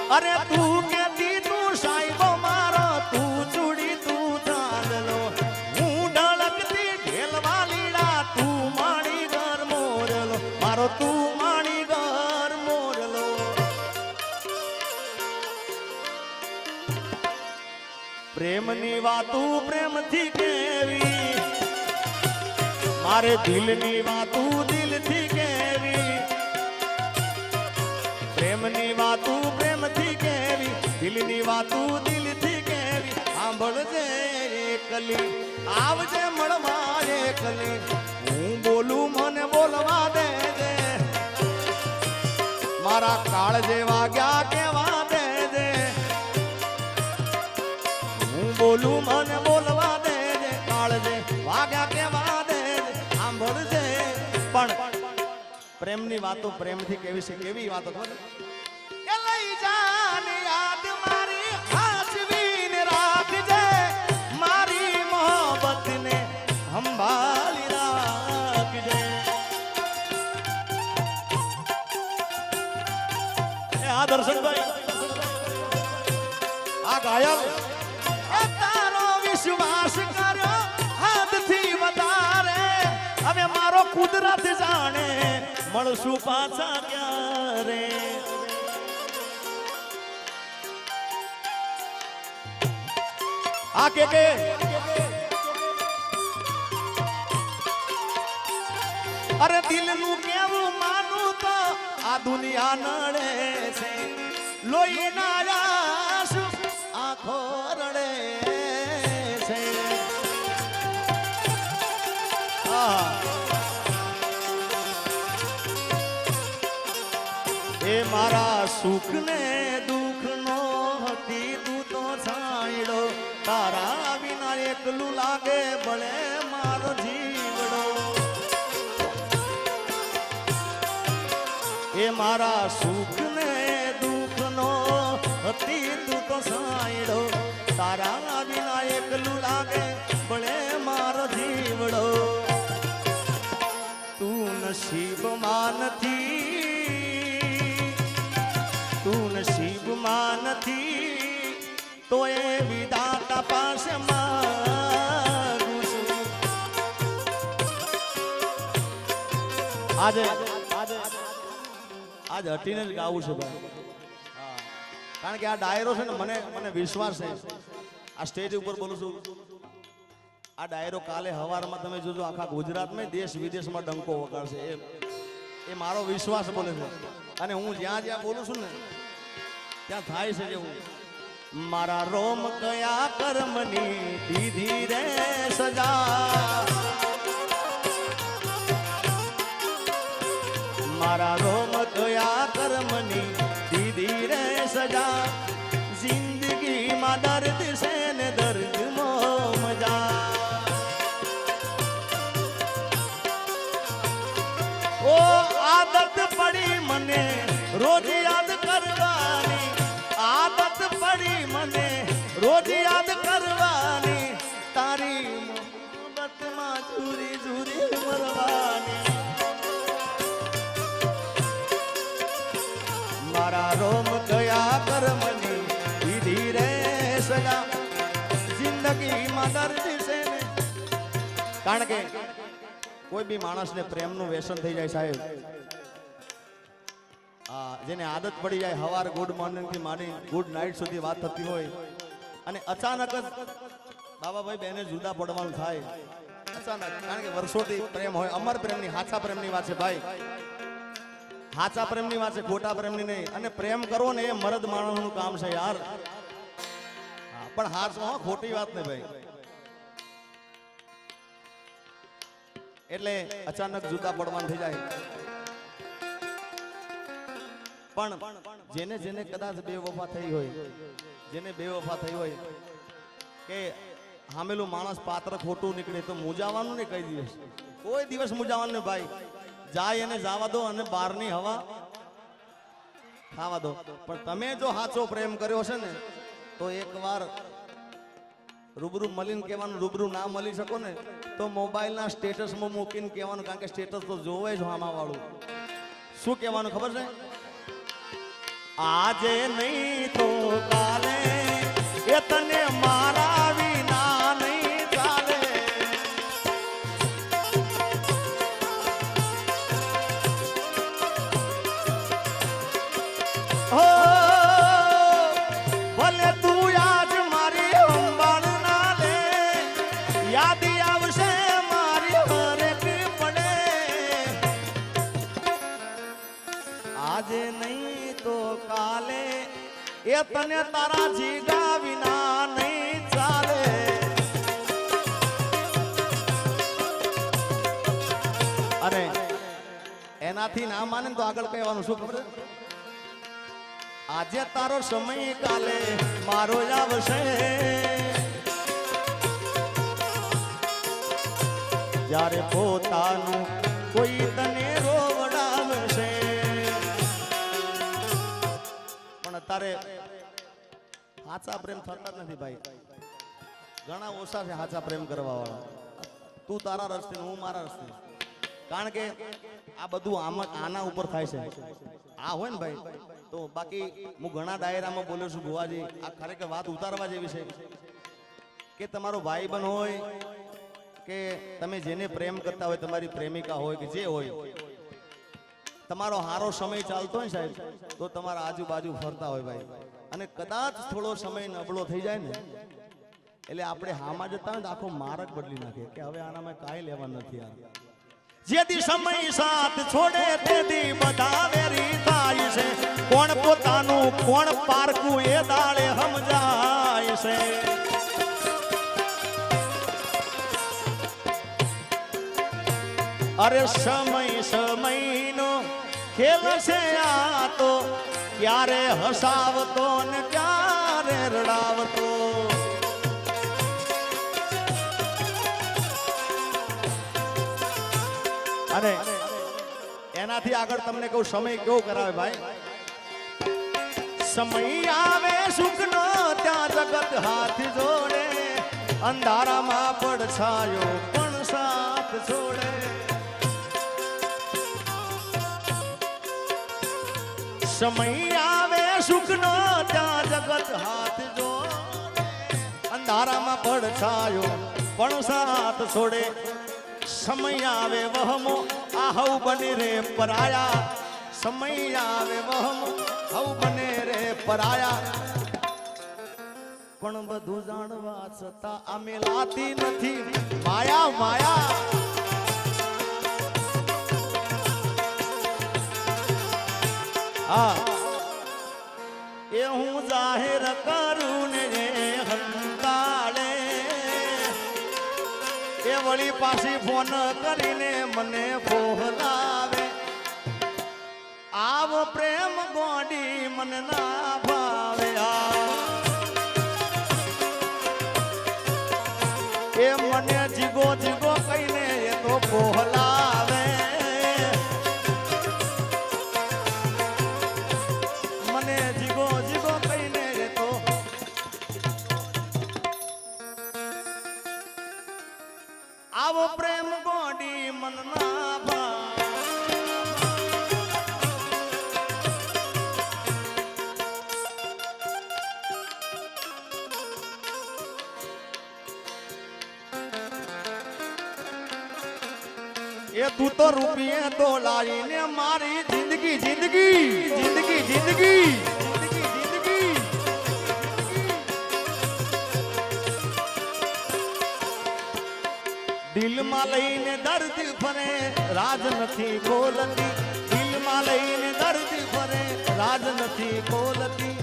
અરે તું કેતી તું સાહેબો મારો તું ચૂડી તું ચાંદલો હું ઢળકતી ઢેલવા લીડા તું માણી ઘર મોરલો મારો તું માણી ઘર મોરલો પ્રેમની વાતું પ્રેમથી કેવી મારે દિલની વાતું દિલથી કેવી પ્રેમની વાતું પ્રેમથી કેવી દિલની વાતું દિલથી કેવી સાંભળજે એકલી આવજે મળવા એકલી હું બોલું મને બોલવા દેજે મારા કાળ જેવા ગયા કેવા દેજે હું બોલું મને બોલવા દેજે કાળ જે વાગ્યા કેવા દેજે સાંભળજે પણ પ્રેમની વાતો પ્રેમથી કેવી છે કેવી વાતો ખબર એ લઈ જાન યાદ મારી હાચવીને રાખજે મારી મોહબ્બતને સંભાળી રાખજે એ આ દર્શનભાઈ આ ગાયક એ તારો વિશ્વાસ કર્યો હાથથી વધારે હવે મારો કુદરત જાણે મળશું પાછા ક્યારે આ કે અરે દિલનું કેવું માનું તો આ દુનિયા નડે છે લોહીના આંસુ આંખો રડે છે એ મારા સુખ ને દુઃખ નો હતી તું તો છાંયડો તારા વિના એકલું લાગે ભલે મારો જીવડો એ મારા સુખ ને દુઃખ નો હતી તું તો છાંયડો તારા વિના એકલું લાગે ભલે મારો જીવડો તું નસીબમાં નથી તું નસીબમાં નથી તો એ વિધાતા પાસે માંગુ છું આજે હટીને જ ગાવું છે ભાઈ કારણ કે આ ડાયરો છે ને મને વિશ્વાસ છે આ સ્ટેજ ઉપર બોલું છું આ ડાયરો કાલે હવારમાં તમે જોજો આખા ગુજરાતમાં દેશ વિદેશમાં ડંકો વગાડશે એ મારો વિશ્વાસ બોલે છે અને હું જ્યાં જ્યાં બોલું છું ને ત્યાં થાય છે જેવું મારા રોમ કયા કર્મની દીધી રે સજા મારા રોમ કયા કર્મની દીધી રે સજા જિંદગીમાં દર્દ છે ને દર્દ નો મજા ઓ આદત પડી મને રોજ યાદ કરવાની આદત પડી મને રોજ યાદ કરવાની તારી મોહબ્બતમાં ઝૂરી ઝૂરી મરવાની મારા રોમ કયા કર્મની દીધી રે સજા જિંદગીમાં દર્દ છે ને કારણ કે કોઈ બી માણસને પ્રેમનું વ્યસન થઈ જાય સાહેબ જેને આદત પડી જાય હવાર ગુડ મોર્નિંગ થી માંડી ગુડ નાઇટ સુધી વાત થતી હોય અને અચાનક જ બાબાભાઈ બેને જુદા પડવાનું થાય અચાનક કારણ કે વર્ષોથી પ્રેમ હોય અમર પ્રેમની હાચા પ્રેમની વાત છે ભાઈ હાચા પ્રેમની વાત છે ખોટા પ્રેમની નહીં અને પ્રેમ કરો ને એ મરદ માણસનું કામ છે યાર પણ હાચો ખોટી વાત ને ભાઈ એટલે અચાનક જુદા પડવાનું થઈ જાય પણ જેને જેને કદાચ બેવફા થઈ હોય જેને બેવફા થઈ હોય કે હામેલું માણસ પાત્ર ખોટું નીકળે તો મૂજાવાનું ને કઈ દિવસ કોઈ દિવસ મૂજાવાનું ને ભાઈ જાય એને જવા દો અને બહારની હવા ખાવા દો પણ તમે જો સાચો પ્રેમ કર્યો છે ને તો એકવાર રૂબરૂ મળીને કહેવાનું રૂબરૂ ના મળી શકો ને તો મોબાઈલના સ્ટેટસમાં મૂકીને કહેવાનું કારણ કે સ્ટેટસ તો જોવે જ આમાં વાળું શું કહેવાનું ખબર છે આજે નહીં તો કાલે એ તને મારા વિના નહીં ચાલે. હો ભલે તું આજ મારી સંભાળ ના લે, યાદ આવશે મારી હરેક પડે. આજે નહીં તો કાલે એ તને તારા જીગા વિના નહીં ચાલે. અને એનાથી ના માને તો આગળ કહેવાનું શું ખબર? આજે તારો સમય કાલે મારો આવશે. જ્યારે પોતાનું કોઈ તને રોવડાવશે. પણ તારે સાચા પ્રેમ થતા જ નથી ભાઈ. ઘણા ઓછા છે સાચા પ્રેમ કરવા વાળા. તું તારા રસ્તે હું મારા રસ્તે. કારણ કે આ બધું આના ઉપર થાય છે. આ હોય ને ભાઈ તો બાકી હું ઘણા ડાયરામાં બોલ્યો છું ભુવાજી, આ ખરેખર વાત ઉતારવા જેવી છે કે તમારો ભાઈ બન હોય કે તમે જેને પ્રેમ કરતા હોય, તમારી પ્રેમિકા હોય કે જે હોય, તમારો હારો સમય ચાલતો હોય સાહેબ તો તમારા આજુબાજુ ફરતા હોય ભાઈ, અને કદાચ થોડો સમય નબળો થઈ જાય ને એટલે આપણે હામાં જતા હોય તો આખો માર્ગ બદલી નાખે કે હવે આનામાં કાંઈ લેવા નથી. યાર જેથી સમય સાથ છોડે તેથી બધા વેરી થાય છે. કોણ પોતાનું કોણ પારકું એ દાડે સમજાય છે. અરે સમયનો ખેલ છે આ તો, ક્યારે હસાવતો ને ક્યારે રડાવતો. અને એનાથી આગળ તમને કહું સમય કેવો કરાવે ભાઈ. સમય આવે સુખનો ત્યાં જગત હાથ જોડે, અંધારામાં પડછાયો પણ સાથ છોડે. સમય આવે સુખનો ત્યાં જગત હાથ જોડે, અંધારામાં પડછાયો પણ સાથ છોડે. સમય આવે વહમો આ હવ બને રે પરાયા. સમય આવે વહમો હવ બને રે પરાયા. પણ બધું જાણવા છતાં આ મેલાતી નથી માયા માયા. હા એ હું જાહેર કરું ને હંતાળે, એ વળી પાછી ફોન કરીને મને ફોહલાવે. આવો પ્રેમ ગોડી મને ના ભાવે. એ મને જીગો જીગો કહીને એ તો ફોહલાવે. મને જીગો જીગો કહીને એ તો આવો પ્રેમ ગોડી મન ના ભાવે. એ તું તો રૂપિયે તો લાવીને મારી જિંદગી જિંદગી જિંદગી જિંદગી જિંદગી દિલમાં લઈને દર્દ ફરે રાજ નથી ખોલતી. દિલમાં લઈને દર્દ ફરે રાજ નથી ખોલતી.